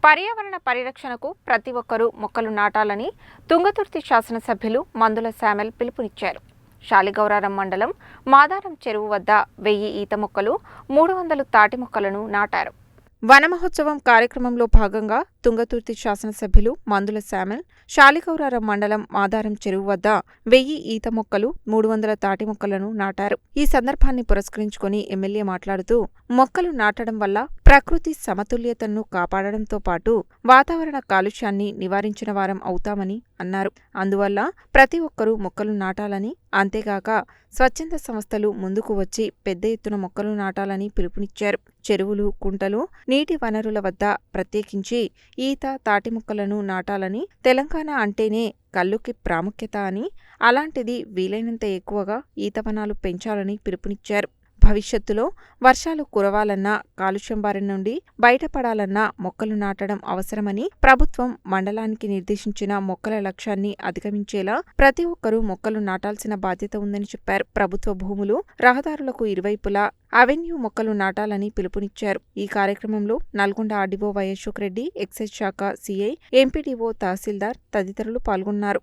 పర్యావరణ పరిరక్షణకు ప్రతి ఒక్కరూ మొక్కలు నాటాలని తుంగతుర్తి శాసనసభ్యులు మందుల శామెల్ పిలుపునిచ్చారు. శాలిగౌరారం మండలం మాదారం చెరువు వద్ద 1000 ఈత మొక్కలు, 300 తాటి మొక్కలను నాటారు. వన మహోత్సవం కార్యక్రమంలో భాగంగా తుంగతుర్తి శాసనసభ్యులు మందుల శామెల్ శాలిగౌరారం మండలం మాదారం చెరువు వద్ద 1000 ఈత మొక్కలు, 300 తాటి మొక్కలను నాటారు. ఈ సందర్భాన్ని పురస్కరించుకొని ఎమ్మెల్యే మాట్లాడుతూ, మొక్కలు నాటడం వల్ల ప్రకృతి సమతుల్యతను కాపాడడంతో పాటు వాతావరణ కాలుష్యాన్ని నివారించిన వారం అవుతామని అన్నారు. అందువల్ల ప్రతి ఒక్కరూ మొక్కలు నాటాలని, అంతేగాక స్వచ్ఛంద సంస్థలు ముందుకు వచ్చి పెద్ద ఎత్తున మొక్కలు నాటాలని పిలుపునిచ్చారు. చెరువులు, కుంటలు, నీటి వనరుల వద్ద ప్రత్యేకించి ఈత, తాటి మొక్కలను నాటాలని, తెలంగాణ అంటేనే కల్లుకి ప్రాముఖ్యత అని, అలాంటిది వీలైనంత ఎక్కువగా ఈత వనాలు పెంచాలని పిలుపునిచ్చారు. భవిష్యత్తులో వర్షాలు కురవాలన్నా, కాలుష్యం బారి నుండి బయటపడాలన్నా మొక్కలు నాటడం అవసరమని, ప్రభుత్వం మండలానికి నిర్దేశించిన మొక్కల లక్ష్యాన్ని అధిగమించేలా ప్రతి ఒక్కరూ మొక్కలు నాటాల్సిన బాధ్యత ఉందని చెప్పారు. ప్రభుత్వ భూములు, రహదారులకు ఇరువైపులా అవెన్యూ మొక్కలు నాటాలని పిలుపునిచ్చారు. ఈ కార్యక్రమంలో Nalgonda RDO Y Ashok Reddy, excise శాఖ సిఐ, ఎంపీడీఓ, తహసీల్దార్ తదితరులు పాల్గొన్నారు.